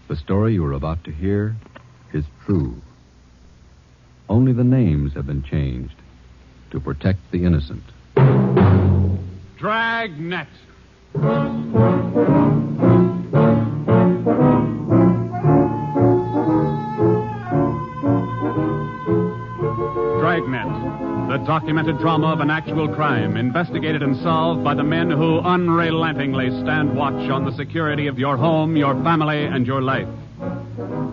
The story you are about to hear is true. Only the names have been changed to protect the innocent. Dragnet. Dragnet, the documented drama of an actual crime, investigated and solved by the men who unrelentingly stand watch on the security of your home, your family, and your life.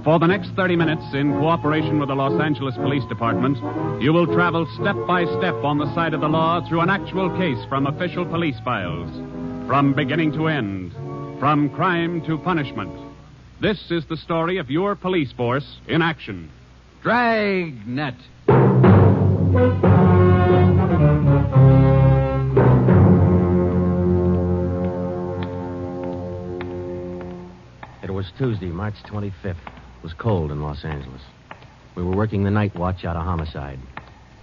For the next 30 minutes, in cooperation with the Los Angeles Police Department, you will travel step by step on the side of the law through an actual case from official police files, from beginning to end, from crime to punishment. This is the story of your police force in action. Dragnet. It was Tuesday, March 25th. It was cold in Los Angeles. We were working the night watch out of Homicide.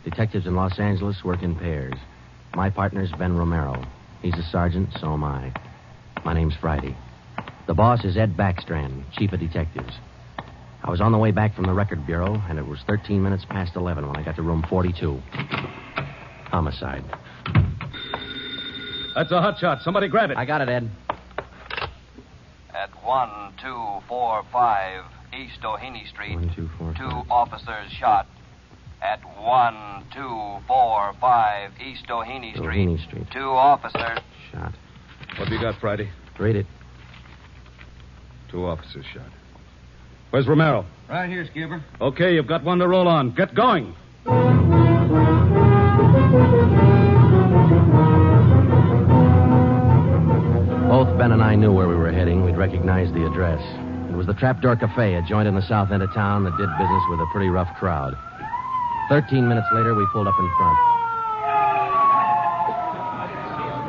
Detectives in Los Angeles work in pairs. My partner's Ben Romero. He's a sergeant, so am I. My name's Friday. The boss is Ed Backstrand, chief of detectives. I was on the way back from the record bureau, and it was 13 minutes past 11 when I got to room 42. Homicide. That's a hot shot. Somebody grab it. I got it, Ed. At 1245 East O'Haney Street, 1, 2, 4, 2 5. officers shot. At 1245 East O'Haney Street, O'Haney Street. 2 officers. Shot. What have you got, Friday? Read it. 2 officers shot. Where's Romero? Right here, Skipper. Okay, you've got one to roll on. Get going. Both Ben and I knew where we were heading. We'd recognized the address. It was the Trapdoor Cafe, a joint in the south end of town that did business with a pretty rough crowd. 13 minutes later, we pulled up in front.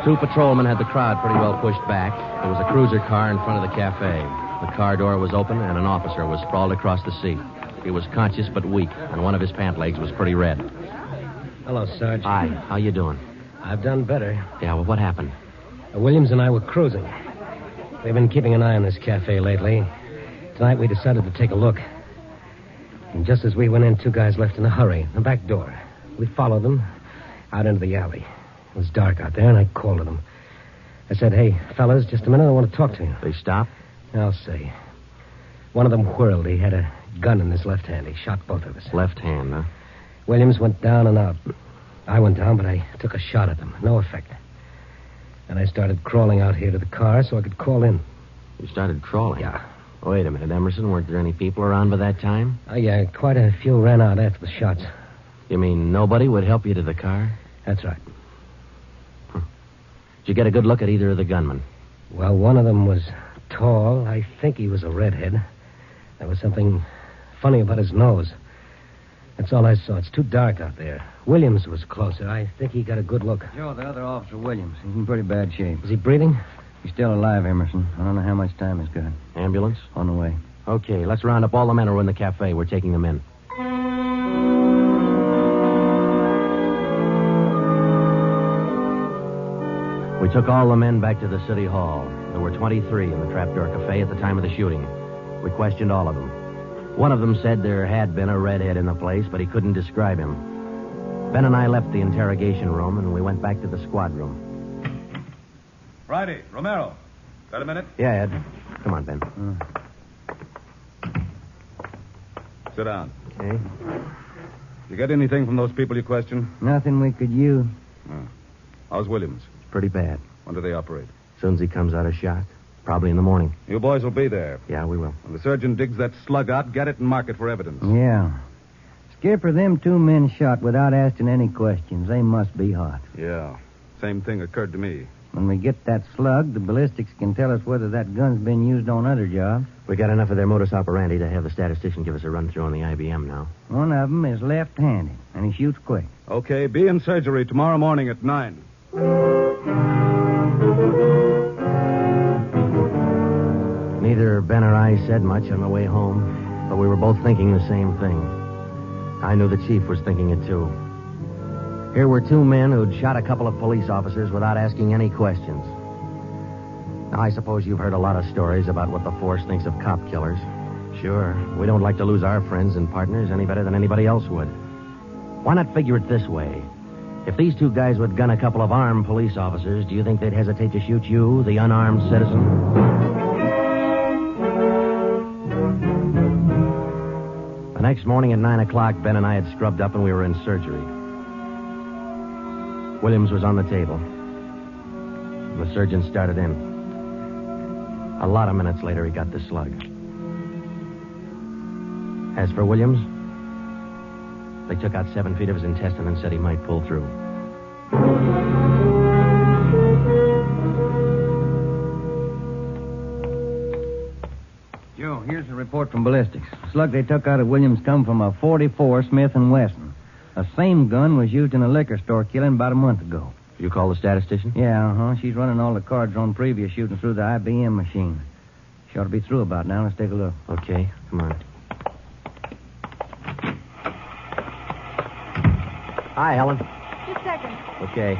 2 patrolmen had the crowd pretty well pushed back. There was a cruiser car in front of the cafe. The car door was open, and an officer was sprawled across the seat. He was conscious but weak, and one of his pant legs was pretty red. Hello, Sarge. Hi, how you doing? I've done better. Yeah, well, what happened? Williams and I were cruising. We've been keeping an eye on this cafe lately. Tonight we decided to take a look. And just as we went in, 2 guys left in a hurry, the back door. We followed them out into the alley. It was dark out there, and I called to them. I said, "Hey, fellas, just a minute, I want to talk to you." They stopped? I'll say. One of them whirled. He had a gun in his left hand. He shot both of us. Left hand, huh? Williams went down and out. I went down, but I took a shot at them. No effect. And I started crawling out here to the car so I could call in. You started crawling? Yeah. Wait a minute, Emerson. Weren't there any people around by that time? Yeah, quite a few ran out after the shots. You mean nobody would help you to the car? That's right. Did you get a good look at either of the gunmen? Well, one of them was tall. I think he was a redhead. There was something funny about his nose. That's all I saw. It's too dark out there. Williams was closer. I think he got a good look. Joe, the other officer, Williams. He's in pretty bad shape. Is he breathing? He's still alive, Emerson. I don't know how much time he's got. Ambulance? On the way. Okay, let's round up all the men who are in the cafe. We're taking them in. We took all the men back to the city hall. There were 23 in the Trapdoor Cafe at the time of the shooting. We questioned all of them. One of them said there had been a redhead in the place, but he couldn't describe him. Ben and I left the interrogation room, and we went back to the squad room. Friday, Romero. Got a minute? Yeah, Ed. Come on, Ben. Sit down. Okay. You get anything from those people you questioned? Nothing we could use. How's Williams? Pretty bad. When do they operate? As soon as he comes out of shock. Probably in the morning. You boys will be there. Yeah, we will. When the surgeon digs that slug out, get it and mark it for evidence. Yeah. Skipper, them 2 men shot without asking any questions. They must be hot. Yeah. Same thing occurred to me. When we get that slug, the ballistics can tell us whether that gun's been used on other jobs. We got enough of their modus operandi to have the statistician give us a run-through on the IBM now. One of them is left-handed, and he shoots quick. Okay, be in surgery tomorrow morning at 9. Neither Ben or I said much on the way home, but we were both thinking the same thing. I knew the chief was thinking it, too. Here were 2 men who'd shot a couple of police officers without asking any questions. Now, I suppose you've heard a lot of stories about what the force thinks of cop killers. Sure, we don't like to lose our friends and partners any better than anybody else would. Why not figure it this way? If these two guys would gun a couple of armed police officers, do you think they'd hesitate to shoot you, the unarmed citizen? The next morning at 9 o'clock, Ben and I had scrubbed up and we were in surgery. Williams was on the table. The surgeon started in. A lot of minutes later, he got the slug. As for Williams, they took out 7 feet of his intestine and said he might pull through. Joe, here's the report from ballistics. The slug they took out of Williams come from a .44 Smith & Wesson. The same gun was used in a liquor store killing about a month ago. You call the statistician? Yeah, She's running all the cards on previous shooting through the IBM machine. She ought to be through about now. Let's take a look. Okay, come on. Hi, Helen. Just a second. Okay.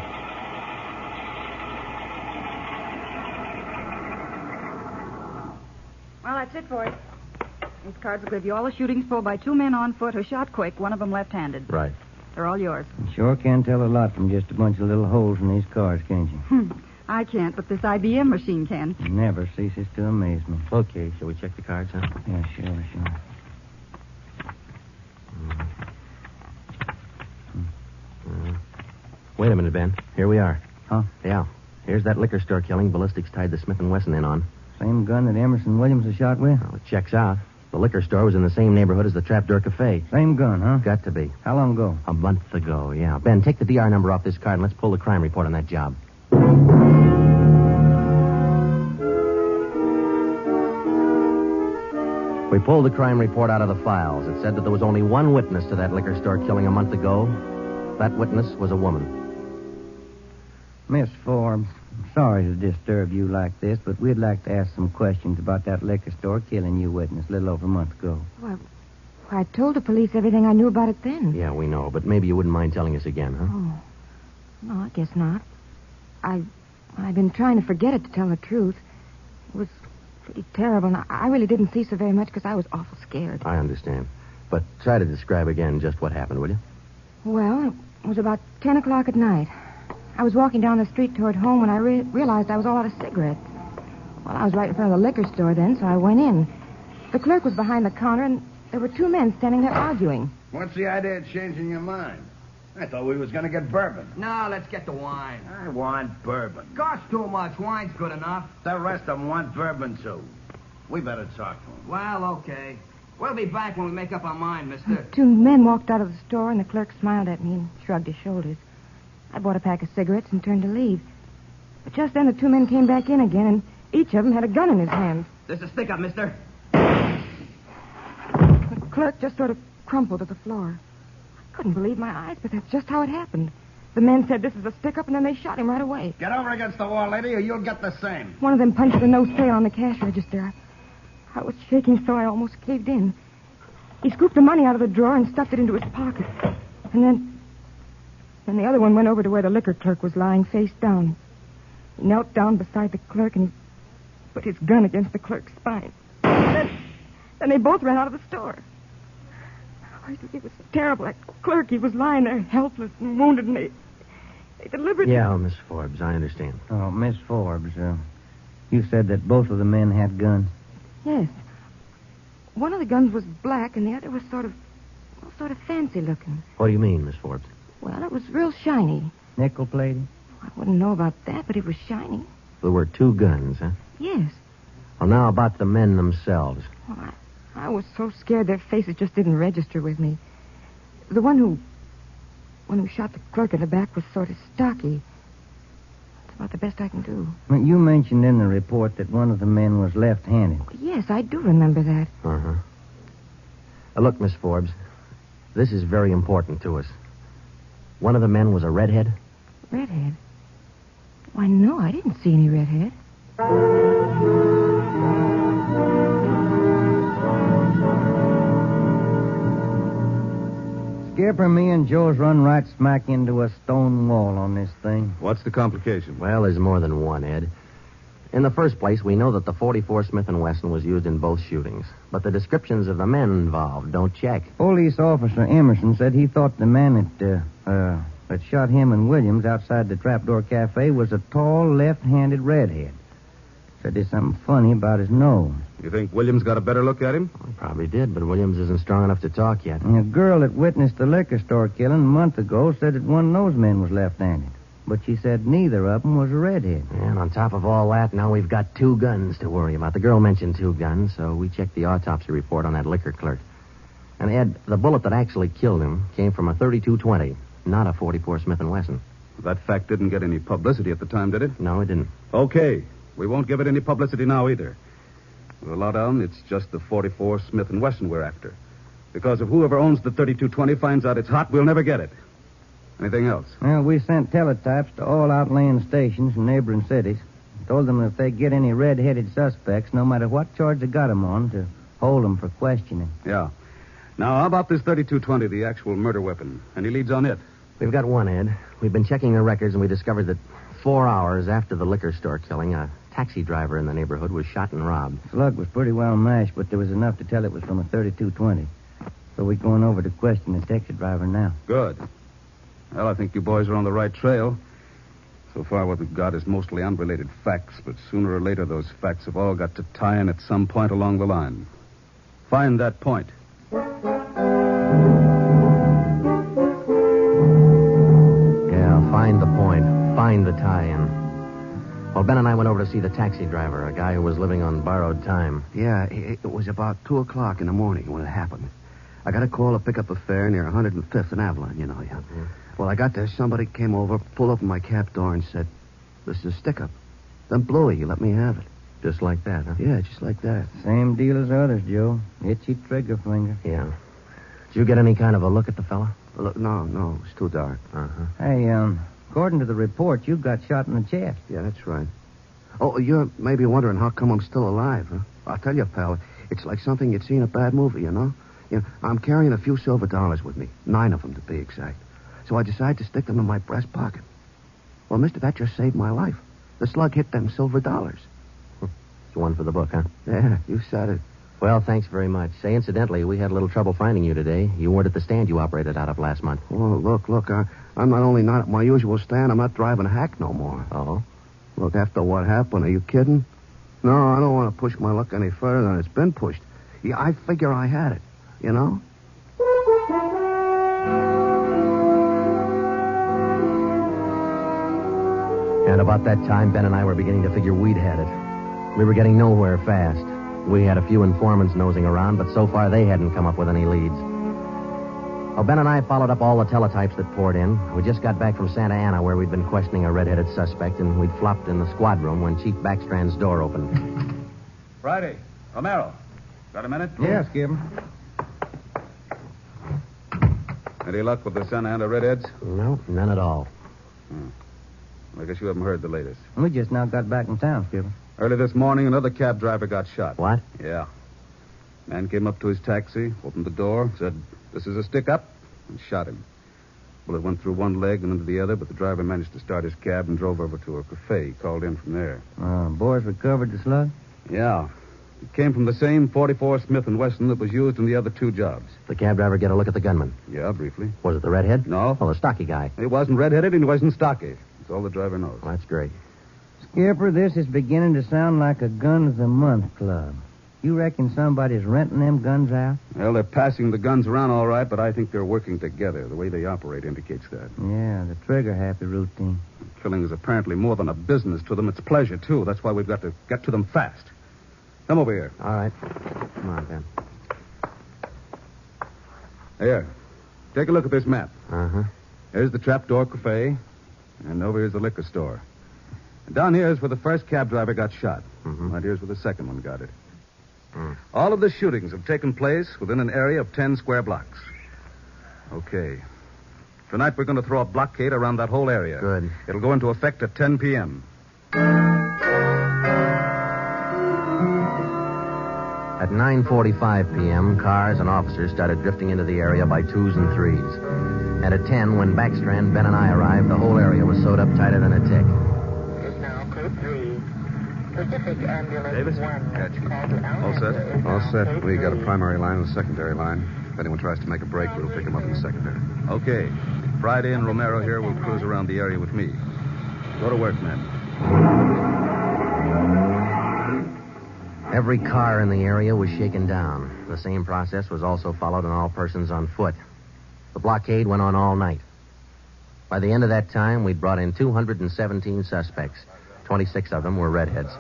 Well, that's it for it. These cards will give you all the shootings pulled by 2 men on foot who shot quick, one of them left-handed. Right. They're all yours. You sure can tell a lot from just a bunch of little holes in these cards, can't you? I can't, but this IBM machine can. It never ceases to amaze me. Okay, shall we check the cards, huh? Yeah, sure. Wait a minute, Ben. Here we are. Huh? Yeah. Here's that liquor store killing ballistics tied the Smith & Wesson in on. Same gun that Emerson Williams was shot with? Well, it checks out. The liquor store was in the same neighborhood as the Trapdoor Cafe. Same gun, huh? Got to be. How long ago? A month ago, yeah. Ben, take the DR number off this card and let's pull the crime report on that job. We pulled the crime report out of the files. It said that there was only one witness to that liquor store killing a month ago. That witness was a woman. Miss Forbes, I'm sorry to disturb you like this, but we'd like to ask some questions about that liquor store killing you witnessed a little over a month ago. Well, I told the police everything I knew about it then. Yeah, we know, but maybe you wouldn't mind telling us again, huh? Oh. No, I guess not. I've been trying to forget it, to tell the truth. It was pretty terrible, and I really didn't see so very much because I was awful scared. I understand. But try to describe again just what happened, will you? Well, it was about 10 o'clock at night. I was walking down the street toward home when I realized I was all out of cigarettes. Well, I was right in front of the liquor store then, so I went in. The clerk was behind the counter, and there were 2 men standing there arguing. What's the idea of changing your mind? I thought we was going to get bourbon. No, let's get the wine. I want bourbon. Costs too much. Wine's good enough. The rest of them want bourbon, too. We better talk to them. Well, okay. We'll be back when we make up our mind, mister. 2 men walked out of the store, and the clerk smiled at me and shrugged his shoulders. I bought a pack of cigarettes and turned to leave. But just then the 2 men came back in again, and each of them had a gun in his hand. There's a stick up, mister. The clerk just sort of crumpled to the floor. I couldn't believe my eyes, but that's just how it happened. The men said this is a stick-up, and then they shot him right away. Get over against the wall, lady, or you'll get the same. One of them punched the no sale on the cash register. I was shaking so I almost caved in. He scooped the money out of the drawer and stuffed it into his pocket. And then the other one went over to where the liquor clerk was lying face down. He knelt down beside the clerk and he put his gun against the clerk's spine. Then they both ran out of the store. It was terrible. That clerk, he was lying there helpless and wounded, and they deliberately... Yeah, Miss Forbes, I understand. Oh, Miss Forbes, you said that both of the men had guns? Yes. One of the guns was black, and the other was sort of fancy looking. What do you mean, Miss Forbes? Well, it was real shiny. Nickel-plated? I wouldn't know about that, but it was shiny. There were 2 guns, huh? Yes. Well, now about the men themselves. Well, I was so scared their faces just didn't register with me. The one who shot the clerk in the back was sort of stocky. That's about the best I can do. Well, you mentioned in the report that one of the men was left-handed. Yes, I do remember that. Uh-huh. Look, Miss Forbes, this is very important to us. One of the men was a redhead? Redhead? Why, no, I didn't see any redhead. Skipper, me and Joe's run right smack into a stone wall on this thing. What's the complication? Well, there's more than one, Ed. In the first place, we know that the .44 Smith & Wesson was used in both shootings. But the descriptions of the men involved don't check. Police officer Emerson said he thought the man that shot him and Williams outside the Trapdoor Cafe was a tall, left-handed redhead. Said there's something funny about his nose. You think Williams got a better look at him? Well, he probably did, but Williams isn't strong enough to talk yet. And a girl that witnessed the liquor store killing a month ago said that one of those men was left-handed. But she said neither of them was a redhead. And on top of all that, now we've got 2 guns to worry about. The girl mentioned 2 guns, so we checked the autopsy report on that liquor clerk. And, Ed, the bullet that actually killed him came from a .32-20, not a .44 Smith & Wesson. That fact didn't get any publicity at the time, did it? No, it didn't. Okay. We won't give it any publicity now either. We'll allow down it's just the .44 Smith & Wesson we're after. Because if whoever owns the .32-20 finds out it's hot, we'll never get it. Anything else? Well, we sent teletypes to all outlying stations in neighboring cities. Told them if they get any red-headed suspects, no matter what charge they got them on, to hold them for questioning. Yeah. Now, how about this .32-20, the actual murder weapon? Any leads on it? We've got one, Ed. We've been checking the records, and we discovered that 4 hours after the liquor store killing, a taxi driver in the neighborhood was shot and robbed. Slug was pretty well mashed, but there was enough to tell it was from a .32-20. So we're going over to question the taxi driver now. Good. Well, I think you boys are on the right trail. So far, what we've got is mostly unrelated facts, but sooner or later, those facts have all got to tie in at some point along the line. Find that point. Yeah, find the point. Find the tie-in. Well, Ben and I went over to see the taxi driver, a guy who was living on borrowed time. Yeah, it was about 2 o'clock in the morning when it happened. I got a call to pick up a fare near 105th and Avalon, you know. Yeah. Mm-hmm. Well, I got there. Somebody came over, pulled open my cab door, and said, "This is a stick-up." Then blew it. He let me have it. Just like that, huh? Yeah, just like that. Same deal as others, Joe. Itchy trigger finger. Yeah. Did you get any kind of a look at the fella? Look, no, it's too dark. Uh-huh. Hey, according to the report, you got shot in the chest. Yeah, that's right. Oh, you're maybe wondering how come I'm still alive, huh? I'll tell you, pal, it's like something you'd see in a bad movie, you know? I'm carrying a few silver dollars with me. 9 of them, to be exact. So I decided to stick them in my breast pocket. Well, mister, that just saved my life. The slug hit them silver dollars. It's one for the book, huh? Yeah, you said it. Well, thanks very much. Say, incidentally, we had a little trouble finding you today. You weren't at the stand you operated out of last month. Well, look, I'm not only not at my usual stand, I'm not driving a hack no more. Oh? Look, after what happened, are you kidding? No, I don't want to push my luck any further than it's been pushed. Yeah, I figure I had it, you know? And about that time, Ben and I were beginning to figure we'd had it. We were getting nowhere fast. We had a few informants nosing around, but so far they hadn't come up with any leads. Well, Ben and I followed up all the teletypes that poured in. We just got back from Santa Ana, where we'd been questioning a red-headed suspect, and we'd flopped in the squad room when Chief Backstrand's door opened. Friday. Romero. Got a minute? Yeah, Skip. Any luck with the Santa Ana redheads? No, none at all. I guess you haven't heard the latest. We just now got back in town, Skip. Early this morning, another cab driver got shot. What? Yeah. Man came up to his taxi, opened the door, said, "This is a stick-up," and shot him. Bullet went through one leg and into the other, but the driver managed to start his cab and drove over to a cafe. He called in from there. Boys recovered the slug? Yeah. It came from the same .44 Smith & Wesson that was used in the other 2 jobs. The cab driver get a look at the gunman? Yeah, briefly. Was it the redhead? No. Oh, the stocky guy. He wasn't redheaded and he wasn't stocky. That's all the driver knows. Well, that's great. Skipper, this is beginning to sound like a gun of the month club. You reckon somebody's renting them guns out? Well, they're passing the guns around all right, but I think they're working together. The way they operate indicates that. Yeah, the trigger-happy routine. Killing is apparently more than a business to them. It's pleasure, too. That's why we've got to get to them fast. Come over here. All right. Come on, Ben. Here. Take a look at this map. Uh-huh. Here's the Trapdoor Cafe, and over here's the liquor store. And down here is where the first cab driver got shot. Mm-hmm. Right here's where the second one got it. All of the shootings have taken place within an area of 10 square blocks. Okay. Tonight we're going to throw a blockade around that whole area. Good. It'll go into effect at 10 p.m. At 9:45 p.m., cars and officers started drifting into the area by 2s and 3s. And at 10, when Backstrand, Ben, and I arrived, the whole area was sewed up tighter than a tick. It's now code 3. Davis? Gotcha. All set? All set. We got a primary line and a secondary line. If anyone tries to make a break, we'll pick them up in the secondary. Okay. Friday and Romero here will cruise around the area with me. Go to work, men. Every car in the area was shaken down. The same process was also followed on all persons on foot. The blockade went on all night. By the end of that time, we'd brought in 217 suspects. 26 of them were redheads.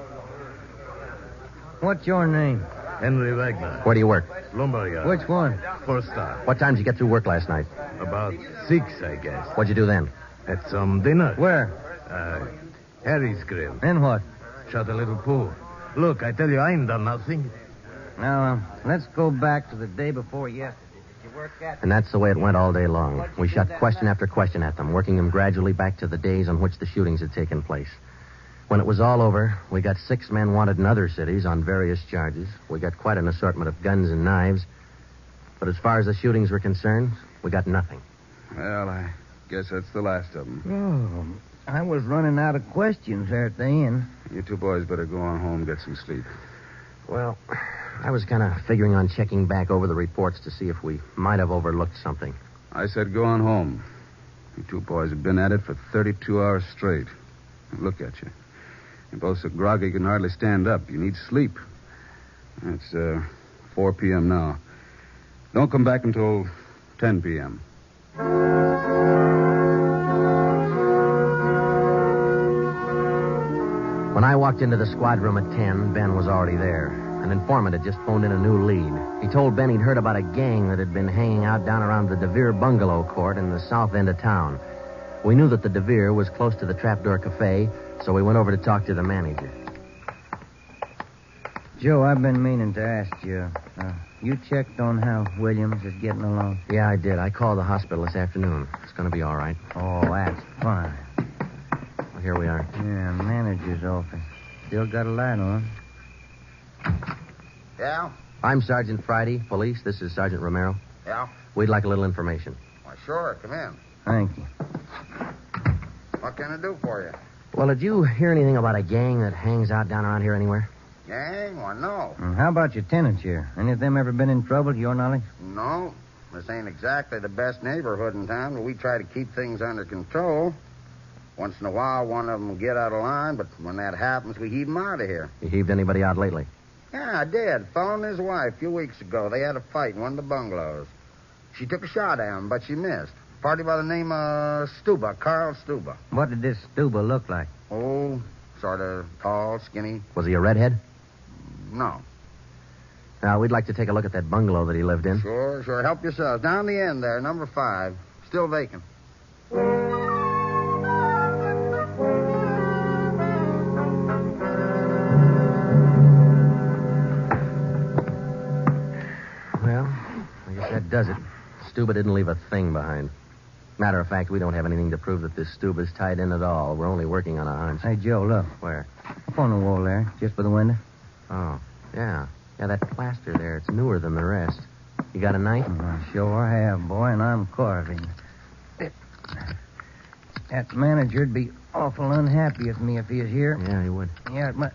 What's your name? Henry Wagner. Where do you work? Lumberyard. Which one? First star. What time did you get through work last night? About 6, I guess. What'd you do then? Had some dinner. Where? Harry's grill. Then what? Shot a little pool. Look, I tell you, I ain't done nothing. Now, let's go back to the day before yesterday. Did you work at... And that's the way it went all day long. We shot question after question at them, working them gradually back to the days on which the shootings had taken place. When it was all over, we got 6 men wanted in other cities on various charges. We got quite an assortment of guns and knives. But as far as the shootings were concerned, we got nothing. Well, I guess that's the last of them. Oh, I was running out of questions there at the end. You two boys better go on home and get some sleep. Well, I was kind of figuring on checking back over the reports to see if we might have overlooked something. I said go on home. You two boys have been at it for 32 hours straight. Look at you. You're both so groggy you can hardly stand up. You need sleep. It's 4 p.m. now. Don't come back until 10 p.m. When I walked into the squad room at 10, Ben was already there. An informant had just phoned in a new lead. He told Ben he'd heard about a gang that had been hanging out down around the DeVere bungalow court in the south end of town. We knew that the DeVere was close to the Trapdoor Cafe, so we went over to talk to the manager. Joe, I've been meaning to ask you. You checked on how Williams is getting along? Yeah, I did. I called the hospital this afternoon. It's going to be all right. Oh, that's fine. Well, here we are. Yeah, manager's office. Still got a light on. Yeah? I'm Sergeant Friday, police. This is Sergeant Romero. Yeah? We'd like a little information. Why, sure. Come in. Thank you. What can I do for you? Well, did you hear anything about a gang that hangs out down around here anywhere? Gang? Why, no. How about your tenants here? Any of them ever been in trouble, to your knowledge? No. This ain't exactly the best neighborhood in town, but we try to keep things under control. Once in a while, one of them will get out of line, but when that happens, we heave them out of here. You heaved anybody out lately? Yeah, I did. Fellow and his wife, a few weeks ago. They had a fight in one of the bungalows. She took a shot at him, but she missed. Party by the name of Stuba, Carl Stuba. What did this Stuba look like? Oh, sort of tall, skinny. Was he a redhead? No. Now, we'd like to take a look at that bungalow that he lived in. Sure. Help yourselves. Down the end there, number 5. Still vacant. Well, I guess that does it. Stuba didn't leave a thing behind. Matter of fact, we don't have anything to prove that this Stuba's tied in at all. We're only working on a hunch. Hey, Joe, look. Where? Up on the wall there, just by the window. Oh, yeah. Yeah, that plaster there, it's newer than the rest. You got a knife? I sure have, boy, and I'm carving. That manager'd be awful unhappy with me if he was here. Yeah, he would. Yeah, but...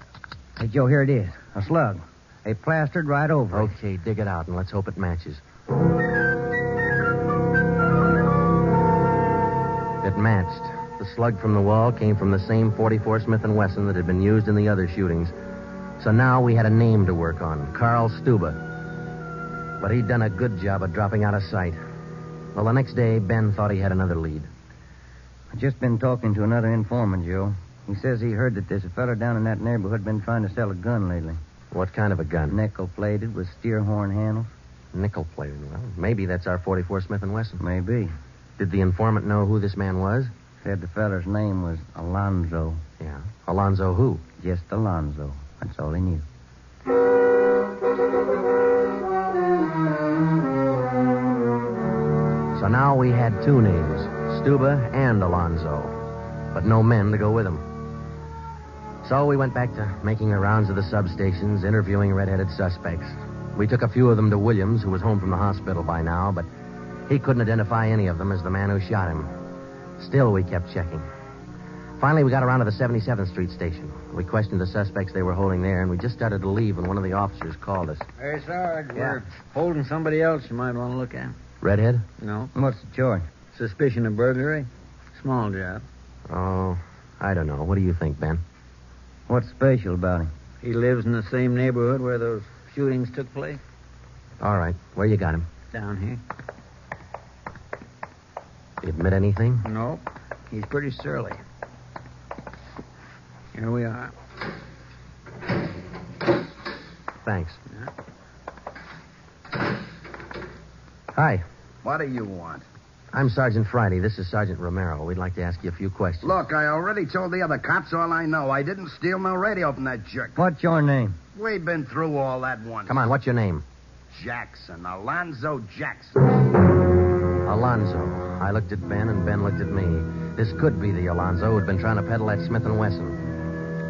Hey, Joe, here it is. A slug. They plastered right over it. Okay, dig it out, and let's hope it matches. It matched. The slug from the wall came from the same .44 Smith & Wesson that had been used in the other shootings. So now we had a name to work on, Carl Stuba. But he'd done a good job of dropping out of sight. Well, the next day, Ben thought he had another lead. I've just been talking to another informant, Joe. He says he heard that there's a fella down in that neighborhood been trying to sell a gun lately. What kind of a gun? Nickel-plated with steer horn handles. Nickel-plated. Well, maybe that's our .44 Smith & Wesson. Maybe. Did the informant know who this man was? Said the feller's name was Alonzo. Yeah. Alonzo who? Just Alonzo. That's all he knew. So now we had 2 names, Stuba and Alonzo, but no men to go with them. So we went back to making the rounds of the substations, interviewing red-headed suspects. We took a few of them to Williams, who was home from the hospital by now, but he couldn't identify any of them as the man who shot him. Still, we kept checking. Finally, we got around to the 77th Street station. We questioned the suspects they were holding there, and we just started to leave when one of the officers called us. Hey, Sarge, we're holding somebody else you might want to look at. Redhead? No. What's the charge? Suspicion of burglary. Small job. Oh, I don't know. What do you think, Ben? What's special about him? He lives in the same neighborhood where those shootings took place. All right. Where you got him? Down here. You admit anything? Nope. He's pretty surly. Here we are. Thanks. Hi. What do you want? I'm Sergeant Friday. This is Sergeant Romero. We'd like to ask you a few questions. Look, I already told the other cops all I know. I didn't steal no radio from that jerk. What's your name? We've been through all that once. Come on, what's your name? Jackson. Alonzo Jackson. Alonzo. I looked at Ben, and Ben looked at me. This could be the Alonzo who'd been trying to peddle that Smith & Wesson.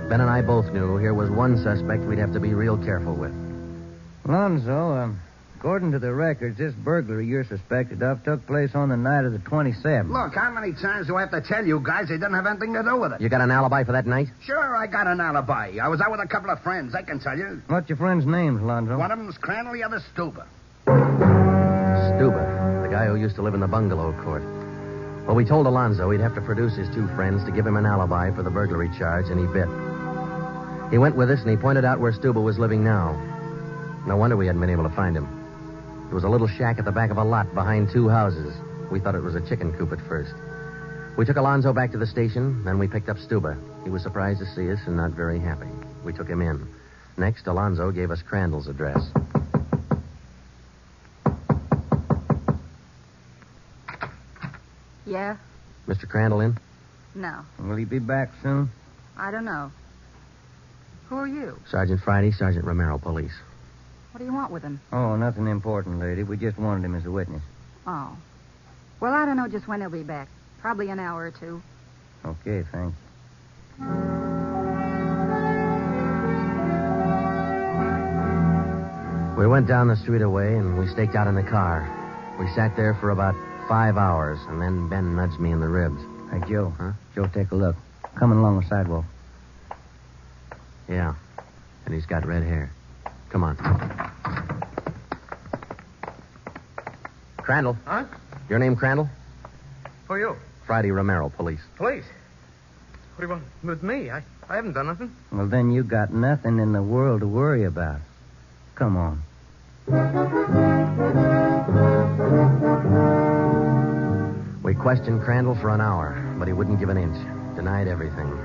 Ben and I both knew here was one suspect we'd have to be real careful with. Alonzo, according to the records, this burglary you're suspected of took place on the night of the 27th. Look, how many times do I have to tell you guys they didn't have anything to do with it? You got an alibi for that night? Sure, I got an alibi. I was out with a couple of friends, I can tell you. What's your friends' names, Alonzo? One of them's Crandall, the other Stuber. Stuber, the guy who used to live in the bungalow court. Well, we told Alonzo he'd have to produce his two friends to give him an alibi for the burglary charge, and he bit. He went with us, and he pointed out where Stuber was living now. No wonder we hadn't been able to find him. There was a little shack at the back of a lot behind two houses. We thought it was a chicken coop at first. We took Alonzo back to the station, then we picked up Stuber. He was surprised to see us and not very happy. We took him in. Next, Alonzo gave us Crandall's address. Yeah? Mr. Crandall in? No. Will he be back soon? I don't know. Who are you? Sergeant Friday, Sergeant Romero, police. What do you want with him? Oh, nothing important, lady. We just wanted him as a witness. Oh. Well, I don't know just when he'll be back. Probably an hour or two. Okay, thanks. We went down the street away, and we staked out in the car. We sat there for about 5 hours, and then Ben nudged me in the ribs. Hey, Joe. Huh? Joe, take a look. Coming along the sidewalk. Yeah. And he's got red hair. Come on. Crandall. Huh? Your name Crandall? Who are you? Friday Romero, police. Police. What do you want with me? I haven't done nothing. Well, then you got nothing in the world to worry about. Come on. We questioned Crandall for an hour, but he wouldn't give an inch. Denied everything.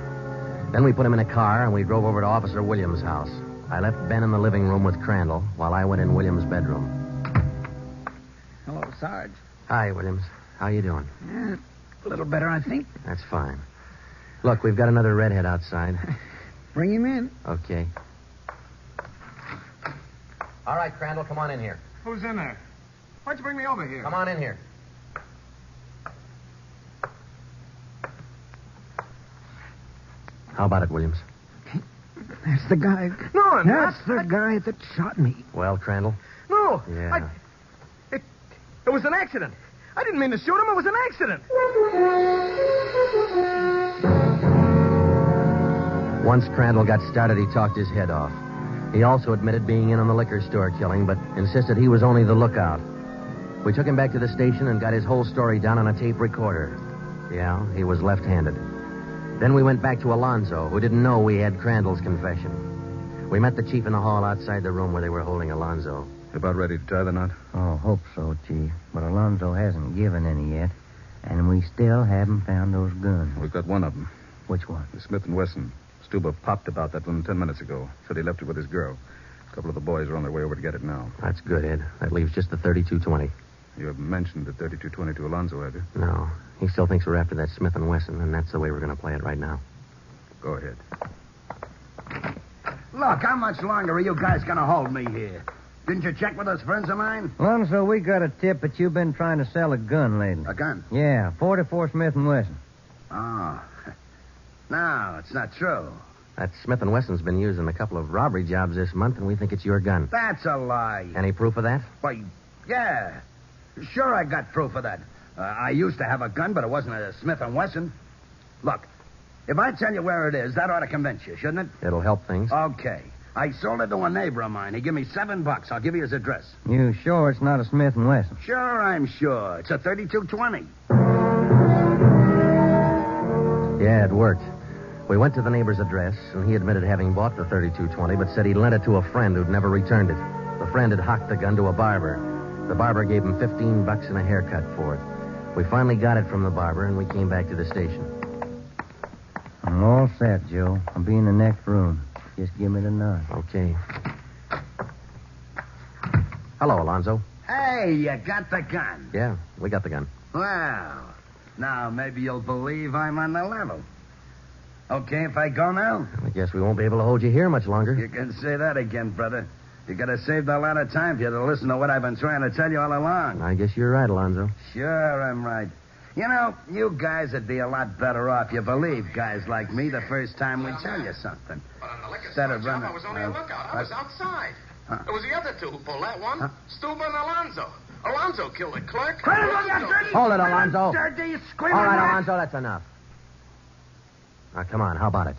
Then we put him in a car, and we drove over to Officer Williams' house. I left Ben in the living room with Crandall while I went in Williams' bedroom. Hello, Sarge. Hi, Williams. How you doing? Yeah, a little better, I think. That's fine. Look, we've got another redhead outside. Bring him in. Okay. All right, Crandall, come on in here. Who's in there? Why'd you bring me over here? Come on in here. How about it, Williams? That's the guy. No, I'm That's not. the guy that shot me. Well, Crandall? No. Yeah. It was an accident. I didn't mean to shoot him. It was an accident. Once Crandall got started, he talked his head off. He also admitted being in on the liquor store killing, but insisted he was only the lookout. We took him back to the station and got his whole story down on a tape recorder. Yeah, he was left-handed. Then we went back to Alonzo, who didn't know we had Crandall's confession. We met the chief in the hall outside the room where they were holding Alonzo. About ready to tie the knot? Oh, hope so, Chief. But Alonzo hasn't given any yet, and we still haven't found those guns. We've got one of them. Which one? The Smith & Wesson. Stuber popped about that one 10 minutes ago. Said he left it with his girl. A couple of the boys are on their way over to get it now. That's good, Ed. That leaves just the 32-20. You haven't mentioned the 32-20 to Alonzo, have you? No. He still thinks we're after that Smith & Wesson, and that's the way we're going to play it right now. Go ahead. Look, how much longer are you guys going to hold me here? Didn't you check with those friends of mine? Alonzo, we got a tip that you've been trying to sell a gun lately. A gun? Yeah, 44 Smith & Wesson. Oh. No, it's not true. That Smith & Wesson's been used in a couple of robbery jobs this month, and we think it's your gun. That's a lie. Any proof of that? Why, yeah. Sure, I got proof of that. I used to have a gun, but it wasn't a Smith & Wesson. Look, If I tell you where it is, that ought to convince you, shouldn't it? It'll help things. Okay. I sold it to a neighbor of mine. He gave me $7. I'll give you his address. You sure it's not a Smith & Wesson? Sure, I'm sure. It's a 3220. Yeah, it worked. We went to the neighbor's address, and he admitted having bought the 3220, but said he'd lent it to a friend who'd never returned it. The friend had hocked the gun to a barber. The barber gave him $15 and a haircut for it. We finally got it from the barber, and we came back to the station. I'm all set, Joe. I'll be in the next room. Just give me the nod. Okay. Hello, Alonzo. Hey, you got the gun. Yeah, we got the gun. Well, now maybe you'll believe I'm on the level. Okay if I go now? I guess we won't be able to hold you here much longer. You can say that again, brother. You gotta save a lot of time for you to listen to what I've been trying to tell you all along. I guess you're right, Alonzo. Sure, I'm right. You know, you guys would be a lot better off. You believe guys like me the first time we tell you something. But on the liquor Instead store of job, running... I was only a lookout. I was outside. It was the other two who pulled that one. Stuba and Alonzo. Alonzo killed the clerk. Hold it, Alonzo. All right, Alonzo, that's enough. Now, come on, how about it?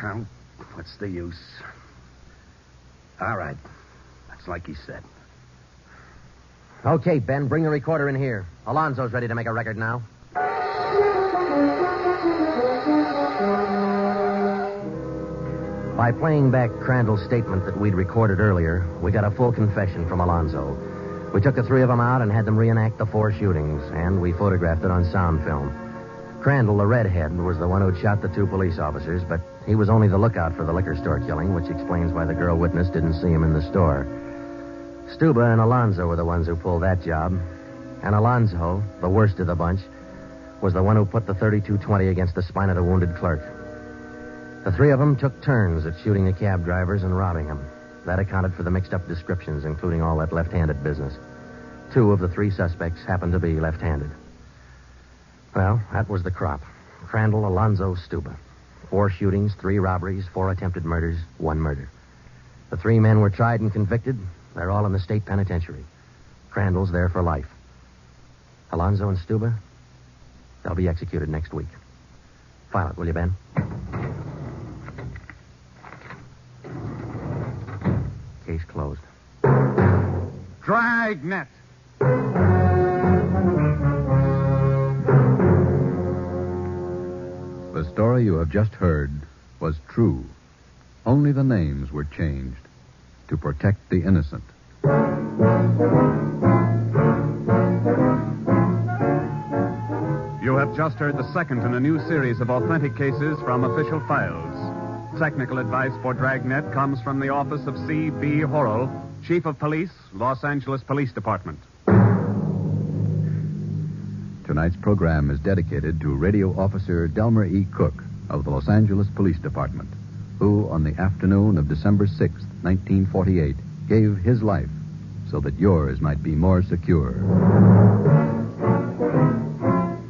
Well, what's the use? All right. That's like he said. Okay, Ben, bring the recorder in here. Alonzo's ready to make a record now. By playing back Crandall's statement that we'd recorded earlier, we got a full confession from Alonzo. We took the three of them out and had them reenact the 4 shootings, and we photographed it on sound film. Crandall, the redhead, was the one who'd shot the 2 police officers, but he was only the lookout for the liquor store killing, which explains why the girl witness didn't see him in the store. Stuba and Alonzo were the ones who pulled that job. And Alonzo, the worst of the bunch, was the one who put the 3220 against the spine of the wounded clerk. The 3 of them took turns at shooting the cab drivers and robbing them. That accounted for the mixed-up descriptions, including all that left-handed business. 2 of the 3 suspects happened to be left-handed. Well, that was the crop. Crandall, Alonzo, Stuba. 4 shootings, 3 robberies, 4 attempted murders, 1 murder. The 3 men were tried and convicted. They're all in the state penitentiary. Crandall's there for life. Alonzo and Stuba, they'll be executed next week. File it, will you, Ben? Case closed. Dragnet. The story you have just heard was true. Only the names were changed to protect the innocent. You have just heard the second in a new series of authentic cases from official files. Technical advice for Dragnet comes from the office of C.B. Horrell, Chief of Police, Los Angeles Police Department. Tonight's program is dedicated to Radio Officer Delmer E. Cook of the Los Angeles Police Department, who, on the afternoon of December 6, 1948, gave his life so that yours might be more secure.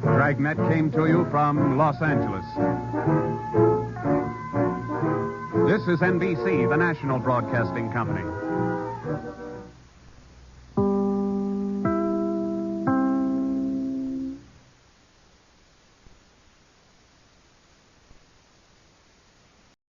Dragnet came to you from Los Angeles. This is NBC, the national broadcasting company.